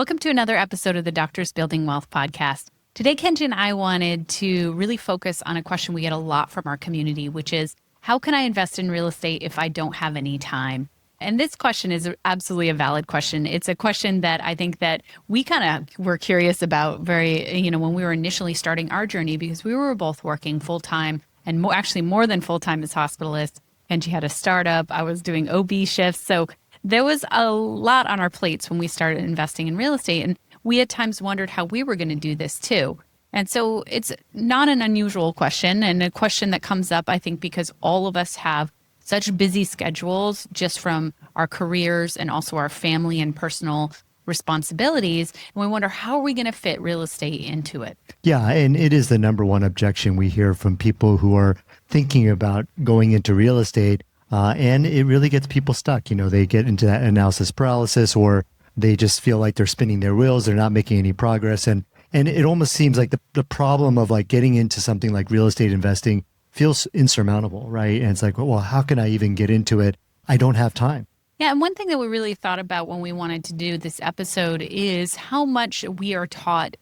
Welcome to another episode of the Doctors Building Wealth podcast. Today, Kenji and I wanted to really focus on a question we get a lot from our community, which is, how can I invest in real estate if I don't have any time? And this question is absolutely a valid question. It's a question that I think that we kind of were curious about when we were initially starting our journey, because we were both working full-time and actually more than full-time as hospitalists. Kenji had a startup. I was doing OB shifts. So there was a lot on our plates when we started investing in real estate. And we at times wondered how we were going to do this too. And so it's not an unusual question, and a question that comes up, I think, because all of us have such busy schedules just from our careers and also our family and personal responsibilities. And we wonder, how are we going to fit real estate into it? Yeah, and it is the number one objection we hear from people who are thinking about going into real estate. And it really gets people stuck. They get into that analysis paralysis, or they just feel like they're spinning their wheels. They're not making any progress. And it almost seems like the problem of like getting into something like real estate investing feels insurmountable, right? And it's like, well, how can I even get into it? I don't have time. Yeah, and one thing that we really thought about when we wanted to do this episode is how much we are taught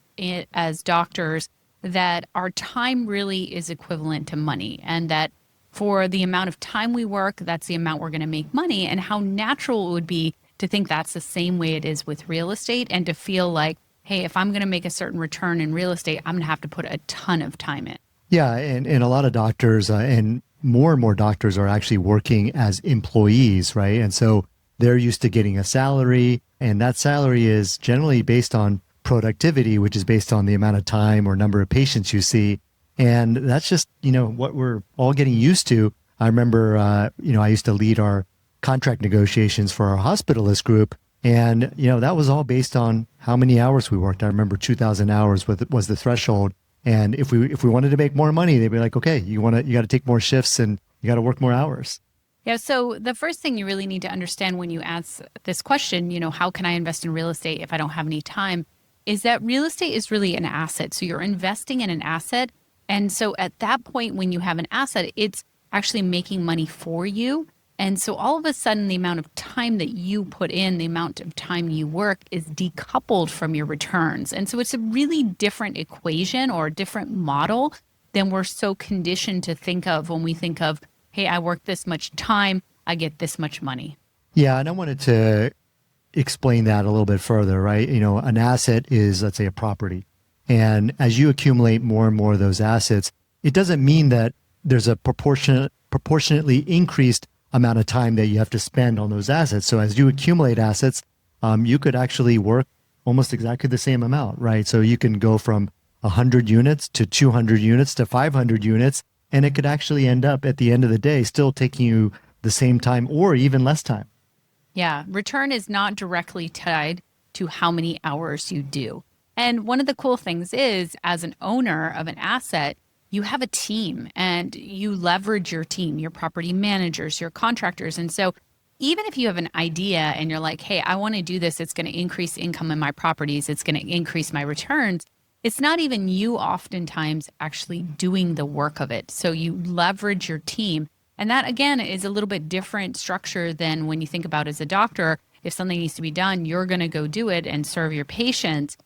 as doctors that our time really is equivalent to money, and that for the amount of time we work, that's the amount we're going to make money, and how natural it would be to think that's the same way it is with real estate, and to feel like, hey, if I'm going to make a certain return in real estate, I'm going to have to put a ton of time in. Yeah, and a lot of doctors and more doctors are actually working as employees, right? And so they're used to getting a salary, and that salary is generally based on productivity, which is based on the amount of time or number of patients you see. And that's just, what we're all getting used to. I remember, I used to lead our contract negotiations for our hospitalist group. And, that was all based on how many hours we worked. I remember 2,000 hours was the threshold. And if we wanted to make more money, they'd be like, okay, you got to take more shifts and you got to work more hours. Yeah. So the first thing you really need to understand when you ask this question, how can I invest in real estate if I don't have any time, is that real estate is really an asset. So you're investing in an asset. And so at that point, when you have an asset, it's actually making money for you. And so all of a sudden, the amount of time that you put in, the amount of time you work is decoupled from your returns. And so it's a really different equation or a different model than we're so conditioned to think of when we think of, hey, I work this much time, I get this much money. Yeah, and I wanted to explain that a little bit further, right? An asset is, let's say, a property. And as you accumulate more and more of those assets, it doesn't mean that there's a proportionately increased amount of time that you have to spend on those assets. So as you accumulate assets, you could actually work almost exactly the same amount, right? So you can go from 100 units to 200 units to 500 units, and it could actually end up at the end of the day still taking you the same time or even less time. Yeah, return is not directly tied to how many hours you do. And one of the cool things is, as an owner of an asset, you have a team and you leverage your team, your property managers, your contractors. And so even if you have an idea and you're like, hey, I want to do this, it's going to increase income in my properties, it's going to increase my returns, it's not even you oftentimes actually doing the work of it. So you leverage your team. And that, again, is a little bit different structure than when you think about as a doctor. If something needs to be done, you're going to go do it and serve your patients.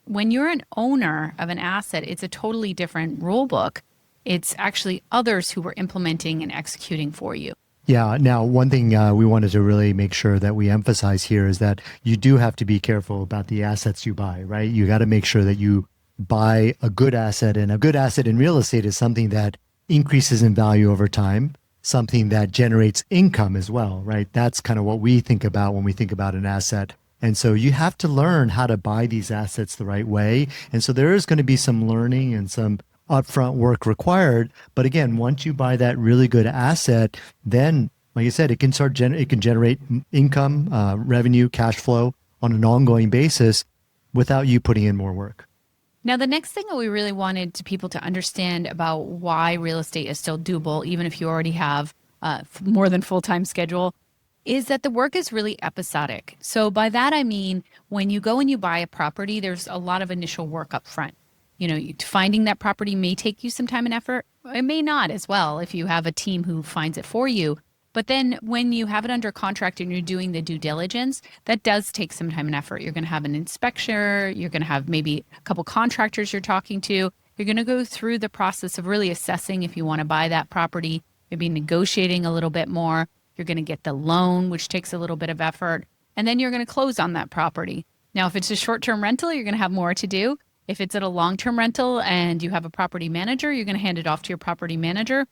When you're an owner of an asset, it's a totally different rule book. It's actually others who are implementing and executing for you. Yeah. Now, one thing we wanted to really make sure that we emphasize here is that you do have to be careful about the assets you buy, right? You got to make sure that you buy a good asset, and a good asset in real estate is something that increases in value over time, something that generates income as well, right? That's kind of what we think about when we think about an asset. And so you have to learn how to buy these assets the right way. And so there is going to be some learning and some upfront work required. But again, once you buy that really good asset, then, like I said, it can generate income, revenue, cash flow on an ongoing basis without you putting in more work. Now, the next thing that we really wanted people to understand about why real estate is still doable, even if you already have more than full-time schedule, is that the work is really episodic. So by that, I mean, when you go and you buy a property, there's a lot of initial work up front. Finding that property may take you some time and effort. It may not as well if you have a team who finds it for you. But then when you have it under contract and you're doing the due diligence, that does take some time and effort. You're going to have an inspector, you're going to have maybe a couple contractors you're talking to. You're going to go through the process of really assessing if you want to buy that property, maybe negotiating a little bit more. You're going to get the loan, which takes a little bit of effort, and then you're going to close on that property. Now, if it's a short-term rental, you're going to have more to do. If it's at a long-term rental and you have a property manager, you're going to hand it off to your property manager.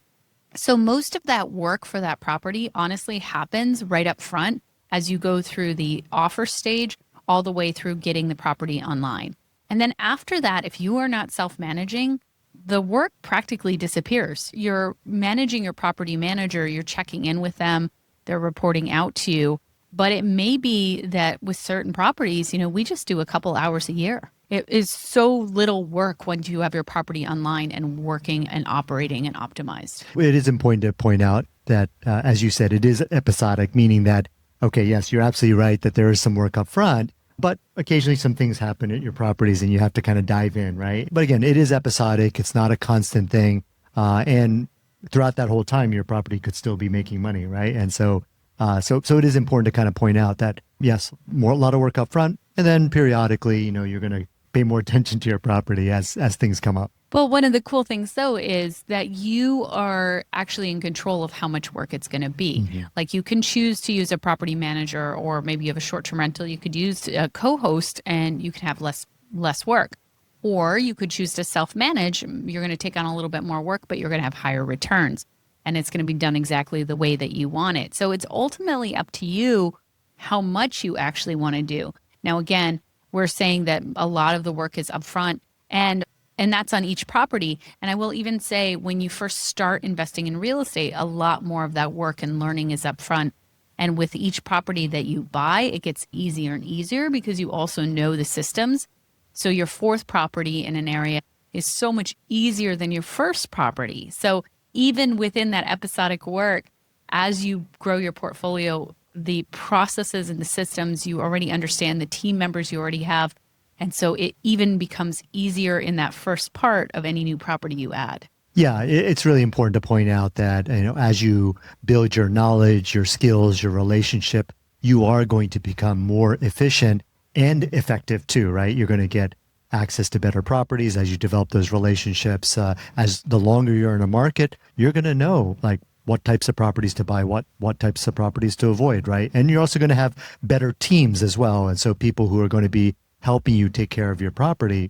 So most of that work for that property honestly happens right up front as you go through the offer stage all the way through getting the property online. And then after that, if you are not self-managing, the work practically disappears. You're managing your property manager, you're checking in with them, they're reporting out to you. But it may be that with certain properties, we just do a couple hours a year. It is so little work once you have your property online and working and operating and optimized. It is important to point out that, as you said, it is episodic, meaning that, okay, yes, you're absolutely right that there is some work up front, but occasionally some things happen at your properties and you have to kind of dive in, right? But again, it is episodic. It's not a constant thing. And throughout that whole time, your property could still be making money, right? And so it is important to kind of point out that, yes, a lot of work up front, and then periodically, you're going to pay more attention to your property as things come up. Well, one of the cool things, though, is that you are actually in control of how much work it's going to be. Mm-hmm. Like you can choose to use a property manager, or maybe you have a short-term rental. You could use a co-host and you can have less work. Or you could choose to self-manage. You're going to take on a little bit more work, but you're going to have higher returns. And it's going to be done exactly the way that you want it. So it's ultimately up to you how much you actually want to do. Now, again, we're saying that a lot of the work is upfront, and that's on each property. And I will even say when you first start investing in real estate, a lot more of that work and learning is upfront. And with each property that you buy, it gets easier and easier because you also know the systems. So your fourth property in an area is so much easier than your first property. So even within that episodic work, as you grow your portfolio, the processes and the systems you already understand, the team members you already have. And so it even becomes easier in that first part of any new property you add. Yeah, it's really important to point out that, as you build your knowledge, your skills, your relationship, you are going to become more efficient and effective too, right? You're going to get access to better properties as you develop those relationships. As the longer you're in a market, you're going to know like what types of properties to buy, what types of properties to avoid, right? And you're also going to have better teams as well. And so people who are going to be helping you take care of your property.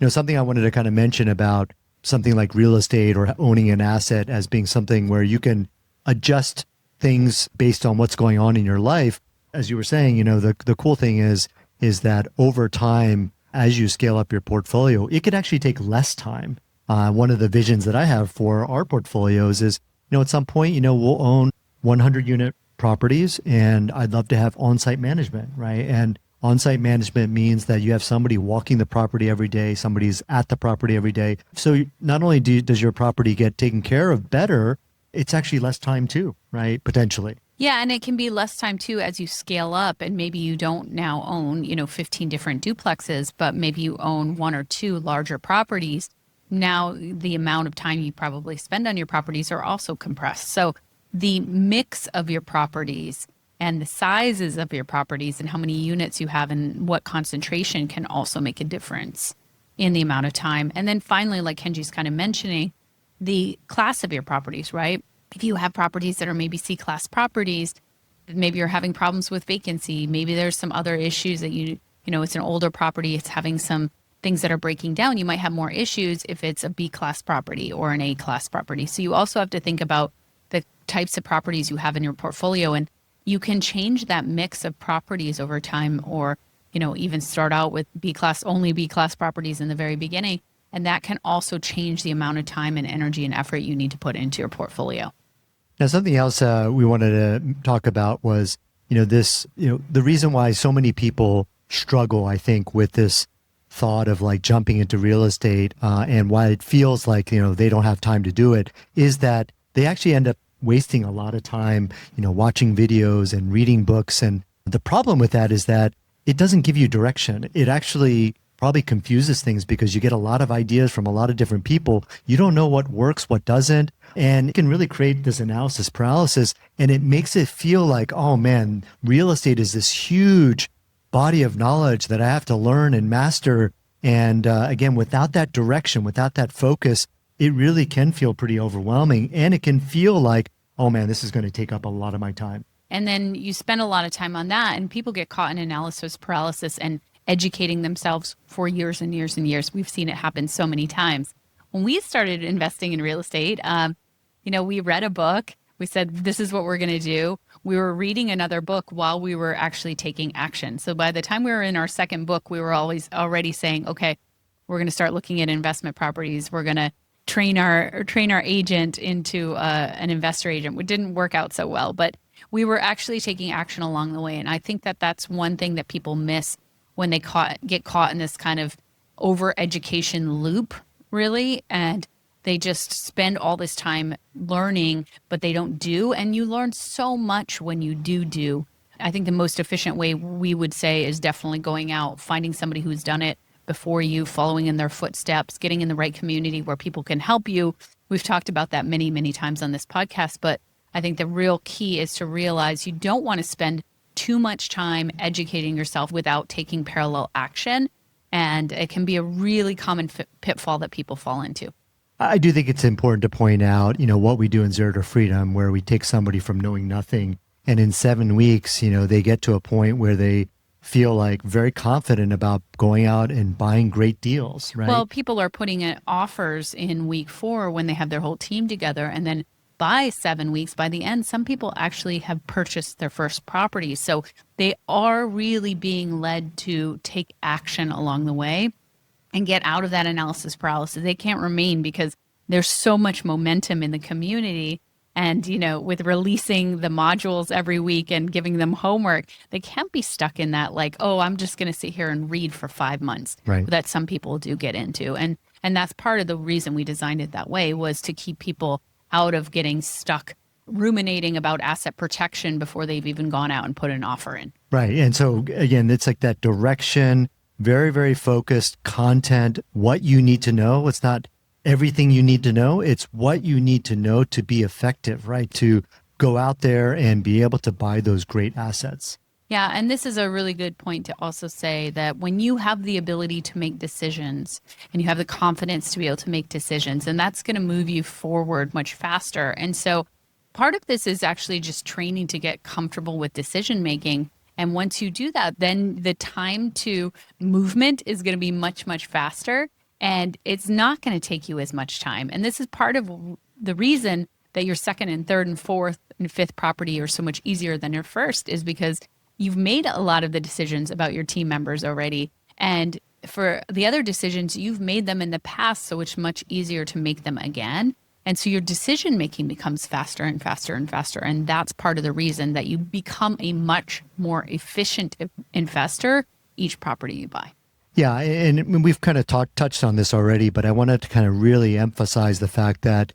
Something I wanted to kind of mention about something like real estate or owning an asset as being something where you can adjust things based on what's going on in your life. As you were saying, the cool thing is that over time, as you scale up your portfolio, it could actually take less time. One of the visions that I have for our portfolios is, at some point, we'll own 100 unit properties, and I'd love to have on-site management, right? And on-site management means that you have somebody walking the property every day, somebody's at the property every day. So not only does your property get taken care of better, it's actually less time too, right? Potentially. Yeah, and it can be less time too as you scale up, and maybe you don't now own, 15 different duplexes, but maybe you own one or two larger properties. Now the amount of time you probably spend on your properties are also compressed. So the mix of your properties and the sizes of your properties and how many units you have and what concentration can also make a difference in the amount of time. And then finally, like Kenji's kind of mentioning, the class of your properties, right? If you have properties that are maybe C-class properties, maybe you're having problems with vacancy. Maybe there's some other issues that it's an older property. It's having some things that are breaking down. You might have more issues if it's a B-class property or an A-class property. So you also have to think about the types of properties you have in your portfolio, and you can change that mix of properties over time, or, even start out with only B-class properties in the very beginning. And that can also change the amount of time and energy and effort you need to put into your portfolio. Now, something else we wanted to talk about was, the reason why so many people struggle, I think, with this thought of like jumping into real estate and why it feels like, they don't have time to do it, is that they actually end up wasting a lot of time, watching videos and reading books. And the problem with that is that it doesn't give you direction. It actually probably confuses things because you get a lot of ideas from a lot of different people. You don't know what works, what doesn't. And it can really create this analysis paralysis. And it makes it feel like, oh man, real estate is this huge body of knowledge that I have to learn and master. And again, without that direction, without that focus, it really can feel pretty overwhelming. And it can feel like, oh man, this is going to take up a lot of my time. And then you spend a lot of time on that, and people get caught in analysis paralysis and educating themselves for years and years and years. We've seen it happen so many times. When we started investing in real estate, we read a book. We said, this is what we're going to do. We were reading another book while we were actually taking action. So by the time we were in our second book, we were already saying, okay, we're going to start looking at investment properties. We're going to train our agent into an investor agent. It didn't work out so well, but we were actually taking action along the way. And I think that that's one thing that people miss when they get caught in this kind of over-education loop, really. And they just spend all this time learning, but they don't do. And you learn so much when you do. I think the most efficient way we would say is definitely going out, finding somebody who's done it before you, following in their footsteps, getting in the right community where people can help you. We've talked about that many, many times on this podcast, but I think the real key is to realize you don't want to spend too much time educating yourself without taking parallel action. And it can be a really common pitfall that people fall into. I do think it's important to point out, what we do in Zero to Freedom, where we take somebody from knowing nothing, and in 7 weeks, they get to a point where they feel like very confident about going out and buying great deals, right? Well, people are putting in offers in week 4 when they have their whole team together, and then by 7 weeks, by the end, some people actually have purchased their first property. So they are really being led to take action along the way and get out of that analysis paralysis. They can't remain because there's so much momentum in the community. And, with releasing the modules every week and giving them homework, they can't be stuck in that like, oh, I'm just going to sit here and read for 5 months, right, that some people do get into. And that's part of the reason we designed it that way, was to keep people out of getting stuck ruminating about asset protection before they've even gone out and put an offer in. Right. And so again, it's like that direction, very, very focused content, what you need to know. It's not everything you need to know. It's what you need to know to be effective, right? To go out there and be able to buy those great assets. Yeah, and this is a really good point to also say that when you have the ability to make decisions and you have the confidence to be able to make decisions, and that's going to move you forward much faster. And so part of this is actually just training to get comfortable with decision making. And once you do that, then the time to movement is going to be much, much faster. And it's not going to take you as much time. And this is part of the reason that your second and third and fourth and fifth property are so much easier than your first, is because you've made a lot of the decisions about your team members already. And for the other decisions, you've made them in the past, so it's much easier to make them again. And so your decision making becomes faster and faster and faster. And that's part of the reason that you become a much more efficient investor each property you buy. Yeah, and we've kind of touched on this already, but I wanted to kind of really emphasize the fact that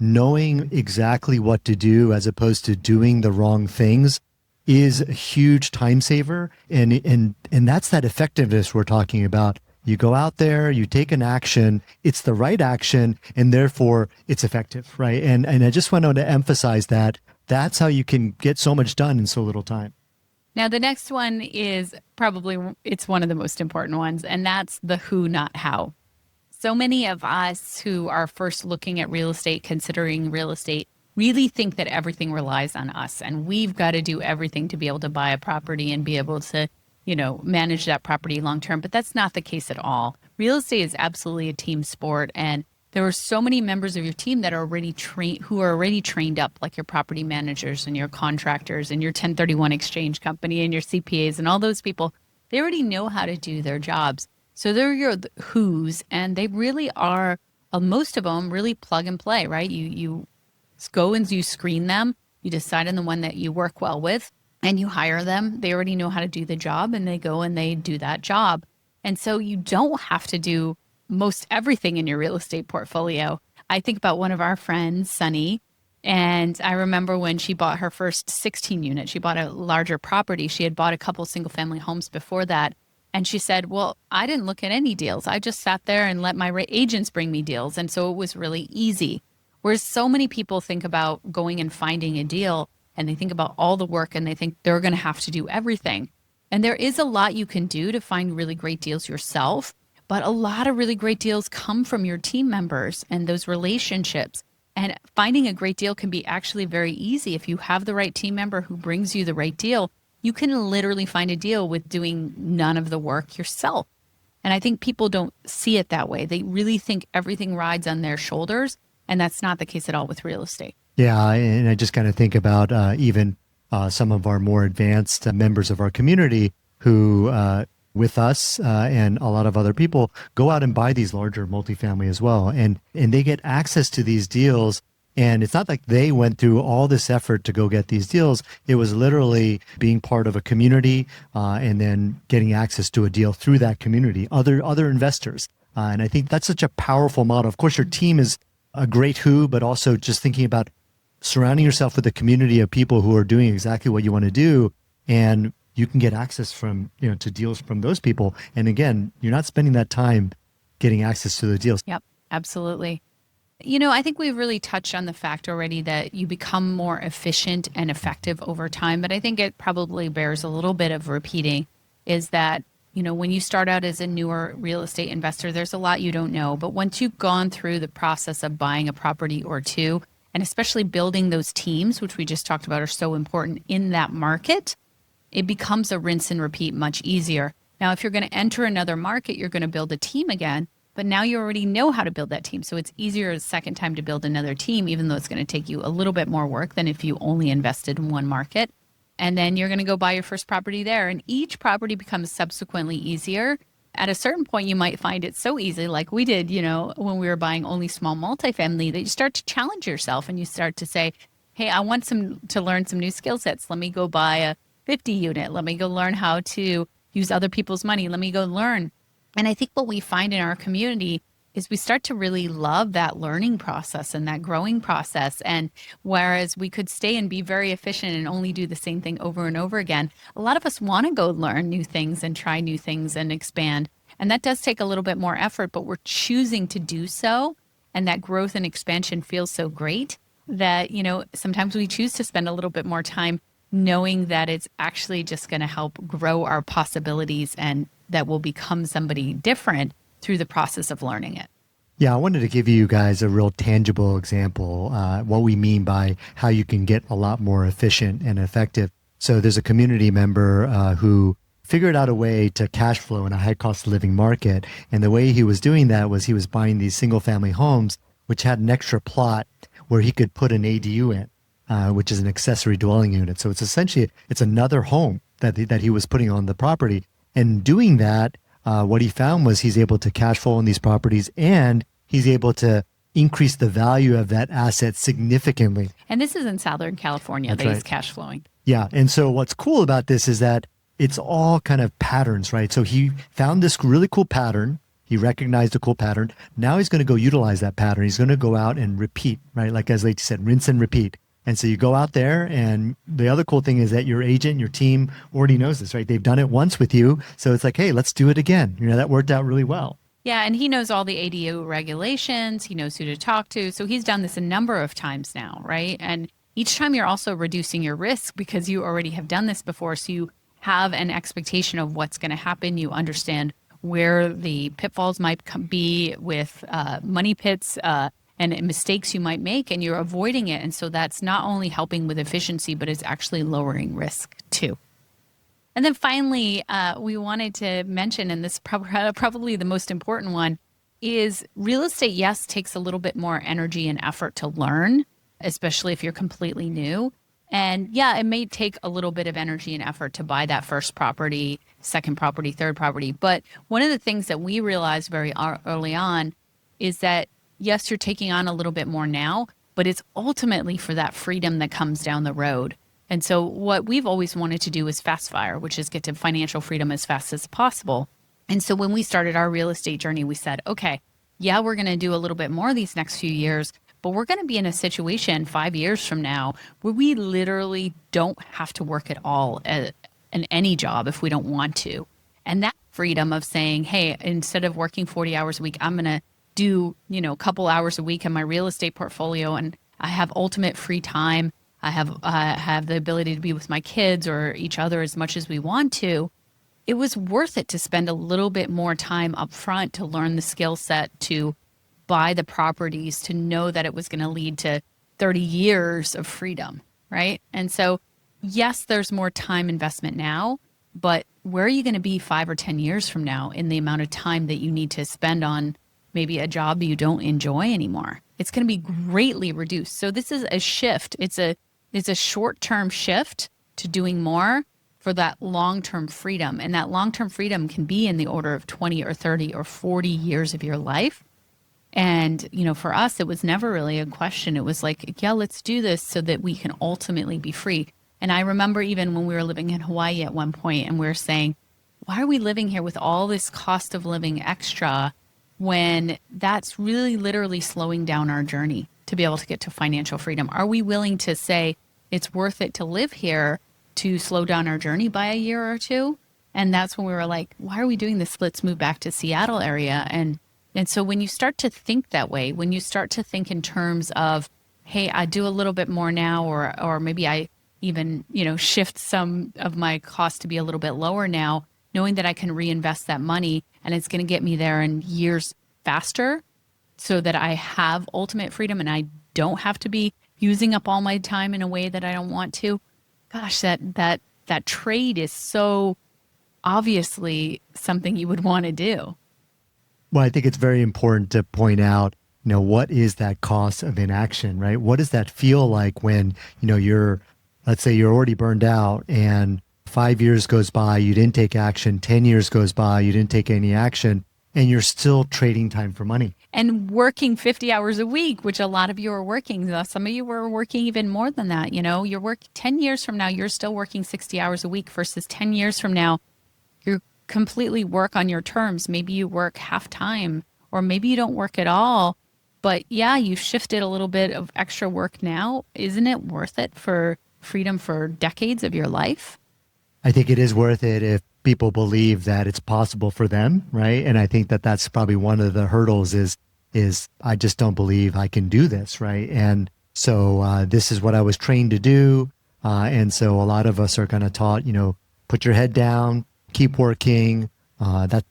knowing exactly what to do as opposed to doing the wrong things is a huge time saver. And that's that effectiveness we're talking about. You go out there, you take an action, it's the right action, and therefore it's effective, right? And I just wanted to emphasize that that's how you can get so much done in so little time. Now, the next one is it's one of the most important ones, and that's the who, not how. So many of us who are first looking at real estate, considering real estate, really think that everything relies on us, and we've got to do everything to be able to buy a property and be able to, manage that property long term. But that's not the case at all. Real estate is absolutely a team sport, and there are so many members of your team that are already trained up, like your property managers and your contractors and your 1031 exchange company and your CPAs and all those people. They already know how to do their jobs. So they're your who's, and they really are, most of them really plug and play, right? You go and you screen them, you decide on the one that you work well with, and you hire them. They already know how to do the job, and they go and they do that job. And so you don't have to do most everything in your real estate portfolio. I think about one of our friends, Sunny, and I remember when she bought her first 16 unit, she bought a larger property. She had bought a couple single family homes before that. And she said, well, I didn't look at any deals. I just sat there and let my agents bring me deals. And so it was really easy. Whereas so many people think about going and finding a deal and they think about all the work and they think they're going to have to do everything. And there is a lot you can do to find really great deals yourself, but a lot of really great deals come from your team members and those relationships. And finding a great deal can be actually very easy. If you have the right team member who brings you the right deal, you can literally find a deal with doing none of the work yourself. And I think people don't see it that way. They really think everything rides on their shoulders. And that's not the case at all with real estate. Yeah, and I just kind of think about even some of our more advanced members of our community who, with us and a lot of other people, go out and buy these larger multifamily as well. And they get access to these deals. And it's not like they went through all this effort to go get these deals. It was literally being part of a community and then getting access to a deal through that community, other investors. And I think that's such a powerful model. Of course, your team is a great who, but also just thinking about surrounding yourself with a community of people who are doing exactly what you want to do. And you can get access from, to deals from those people. And again, you're not spending that time getting access to the deals. Yep, absolutely. I think we've really touched on the fact already that you become more efficient and effective over time, but I think it probably bears a little bit of repeating is that, when you start out as a newer real estate investor, there's a lot you don't know. But once you've gone through the process of buying a property or two, and especially building those teams, which we just talked about are so important in that market, it becomes a rinse and repeat much easier. Now, if you're going to enter another market, you're going to build a team again. But now you already know how to build that team. So it's easier a second time to build another team, even though it's going to take you a little bit more work than if you only invested in one market. And then you're going to go buy your first property there. And each property becomes subsequently easier. At a certain point, you might find it so easy, like we did, when we were buying only small multifamily, that you start to challenge yourself and you start to say, hey, I want to learn some new skill sets. Let me go buy a 50 unit. Let me go learn how to use other people's money. Let me go learn. And I think what we find in our community is we start to really love that learning process and that growing process. And whereas we could stay and be very efficient and only do the same thing over and over again, a lot of us want to go learn new things and try new things and expand. And that does take a little bit more effort, but we're choosing to do so. And that growth and expansion feels so great that, sometimes we choose to spend a little bit more time knowing that it's actually just going to help grow our possibilities and that we'll become somebody different through the process of learning it. Yeah, I wanted to give you guys a real tangible example, what we mean by how you can get a lot more efficient and effective. So there's a community member who figured out a way to cash flow in a high cost of living market. And the way he was doing that was he was buying these single family homes, which had an extra plot where he could put an ADU in, which is an accessory dwelling unit. So it's essentially, it's another home that he was putting on the property. And doing that, what he found was he's able to cash flow on these properties and he's able to increase the value of that asset significantly. And this is in Southern California. That's that right. He's cash flowing. Yeah. And so what's cool about this is that it's all kind of patterns, right? So he found this really cool pattern. He recognized a cool pattern. Now he's going to go utilize that pattern. He's going to go out and repeat, right? Like as Leti said, rinse and repeat. And so you go out there, and the other cool thing is that your agent, your team already knows this, right? They've done it once with you. So it's like, hey, let's do it again. That worked out really well. Yeah, and he knows all the ADU regulations. He knows who to talk to. So he's done this a number of times now, right? And each time you're also reducing your risk because you already have done this before. So you have an expectation of what's going to happen. You understand where the pitfalls might be with money pits, and mistakes you might make, and you're avoiding it. And so that's not only helping with efficiency, but it's actually lowering risk too. And then finally, we wanted to mention, and this is probably the most important one, is real estate, yes, takes a little bit more energy and effort to learn, especially if you're completely new. And yeah, it may take a little bit of energy and effort to buy that first property, second property, third property. But one of the things that we realized very early on is that yes, you're taking on a little bit more now, but it's ultimately for that freedom that comes down the road. And so what we've always wanted to do is fast fire, which is get to financial freedom as fast as possible. And so when we started our real estate journey, we said, okay, yeah, we're going to do a little bit more these next few years, but we're going to be in a situation 5 years from now where we literally don't have to work at all in any job if we don't want to. And that freedom of saying, hey, instead of working 40 hours a week, I'm going to do, a couple hours a week in my real estate portfolio, and I have ultimate free time. I have the ability to be with my kids or each other as much as we want to. It was worth it to spend a little bit more time up front to learn the skill set, to buy the properties, to know that it was going to lead to 30 years of freedom, right? And so, yes, there's more time investment now, but where are you going to be 5 or 10 years from now in the amount of time that you need to spend on maybe a job you don't enjoy anymore? It's going to be greatly reduced. So this is a shift. It's a short-term shift to doing more for that long-term freedom. And that long-term freedom can be in the order of 20 or 30 or 40 years of your life. And, for us, it was never really a question. It was like, yeah, let's do this so that we can ultimately be free. And I remember even when we were living in Hawaii at one point and we were saying, why are we living here with all this cost of living extra when that's really literally slowing down our journey to be able to get to financial freedom? Are we willing to say it's worth it to live here to slow down our journey by a year or two? And that's when we were like, why are we doing this? Let's move back to Seattle area. And so when you start to think that way, when you start to think in terms of, hey, I do a little bit more now, or maybe I even, shift some of my costs to be a little bit lower now, knowing that I can reinvest that money and it's going to get me there in years faster so that I have ultimate freedom and I don't have to be using up all my time in a way that I don't want to. Gosh, that trade is so obviously something you would want to do. Well, I think it's very important to point out, what is that cost of inaction, right? What does that feel like when, let's say you're already burned out and 5 years goes by, you didn't take action, 10 years goes by, you didn't take any action, and you're still trading time for money. And working 50 hours a week, which a lot of you are working. Some of you were working even more than that. You're working 10 years from now, you're still working 60 hours a week versus 10 years from now, you're completely work on your terms. Maybe you work half time or maybe you don't work at all. But yeah, you've shifted a little bit of extra work now. Isn't it worth it for freedom for decades of your life? I think it is worth it if people believe that it's possible for them, right? And I think that that's probably one of the hurdles is I just don't believe I can do this, right? And so this is what I was trained to do. And so a lot of us are kind of taught, put your head down, keep working.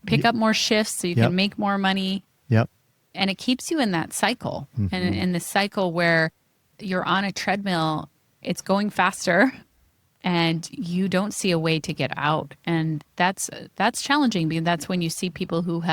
Pick up more shifts so you Yep. can make more money. Yep. And it keeps you in that cycle. Mm-hmm. And in the cycle where you're on a treadmill, it's going faster and you don't see a way to get out. And that's challenging because that's when you see people who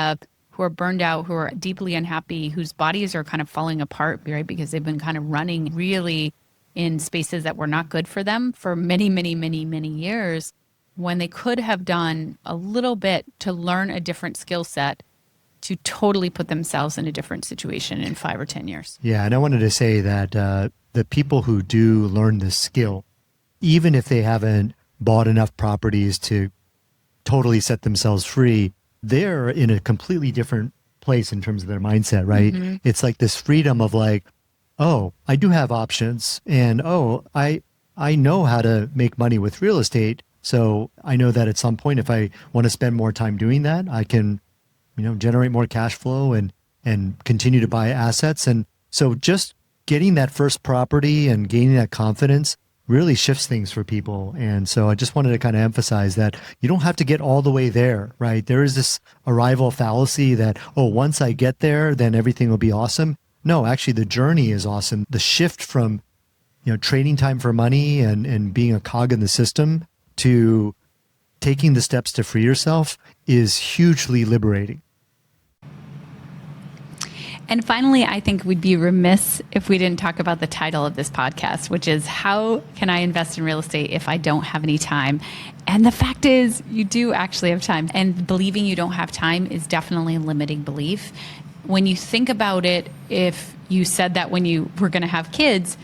are burned out, who are deeply unhappy, whose bodies are kind of falling apart, right? Because they've been kind of running really in spaces that were not good for them for many, many, many, many years, when they could have done a little bit to learn a different skill set to totally put themselves in a different situation in 5 or 10 years. Yeah. And I wanted to say that the people who do learn this skill, even if they haven't bought enough properties to totally set themselves free, they're in a completely different place in terms of their mindset, right? Mm-hmm. It's like this freedom of like, oh, I do have options, and oh, I know how to make money with real estate. So I know that at some point, if I want to spend more time doing that, I can, generate more cash flow and continue to buy assets. And so just getting that first property and gaining that confidence really shifts things for people. And so I just wanted to kind of emphasize that you don't have to get all the way there, right? There is this arrival fallacy that, oh, once I get there, then everything will be awesome. No, actually the journey is awesome. The shift from, trading time for money and being a cog in the system to taking the steps to free yourself is hugely liberating. And finally, I think we'd be remiss if we didn't talk about the title of this podcast, which is How Can I Invest in Real Estate If I Don't Have Any Time? And the fact is, you do actually have time. And believing you don't have time is definitely a limiting belief. When you think about it, if you said that when you were going to have kids,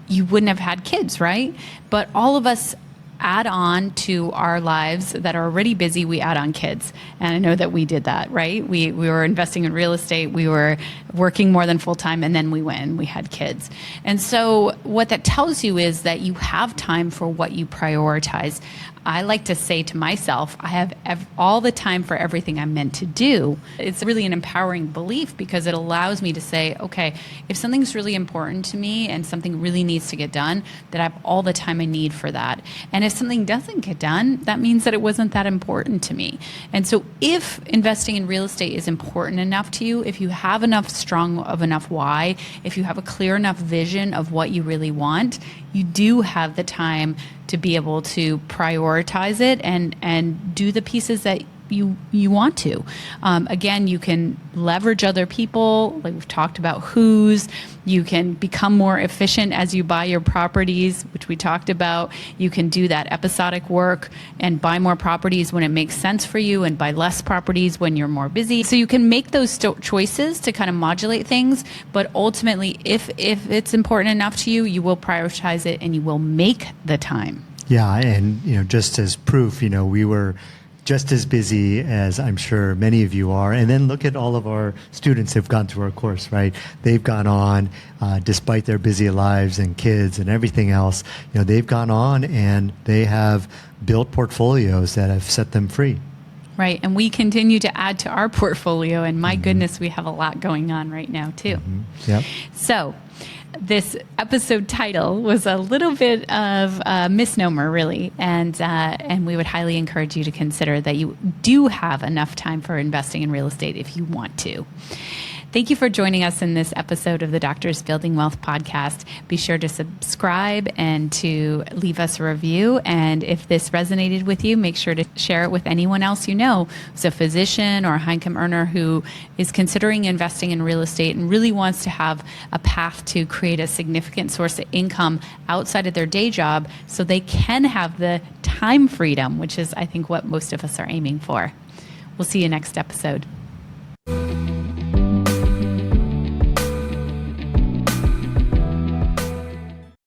you wouldn't have had kids, right? But all of us add on to our lives that are already busy, we add on kids. And I know that we did that, right? We were investing in real estate, we were working more than full time, and then we had kids. And so what that tells you is that you have time for what you prioritize. I like to say to myself, I have all the time for everything I'm meant to do. It's really an empowering belief because it allows me to say, okay, if something's really important to me and something really needs to get done, that I have all the time I need for that. And if something doesn't get done, that means that it wasn't that important to me. And so if investing in real estate is important enough to you, if you have enough why, if you have a clear enough vision of what you really want, you do have the time to be able to prioritize it and do the pieces that you want to. Again, you can leverage other people, like we've talked about who's. You can become more efficient as you buy your properties, which we talked about. You can do that episodic work and buy more properties when it makes sense for you and buy less properties when you're more busy. So you can make those choices to kind of modulate things. But ultimately, if it's important enough to you, you will prioritize it and you will make the time. Yeah. And, just as proof, we were just as busy as I'm sure many of you are. And then look at all of our students who've gone through our course, right? They've gone on, despite their busy lives and kids and everything else, they've gone on and they have built portfolios that have set them free. Right. And we continue to add to our portfolio. And my goodness, we have a lot going on right now, too. Mm-hmm. Yep. So this episode title was a little bit of a misnomer, really. And we would highly encourage you to consider that you do have enough time for investing in real estate if you want to. Thank you for joining us in this episode of the Doctors Building Wealth podcast. Be sure to subscribe and to leave us a review. And if this resonated with you, make sure to share it with anyone else you know who's a physician or a high income earner who is considering investing in real estate and really wants to have a path to create a significant source of income outside of their day job so they can have the time freedom, which is, I think, what most of us are aiming for. We'll see you next episode.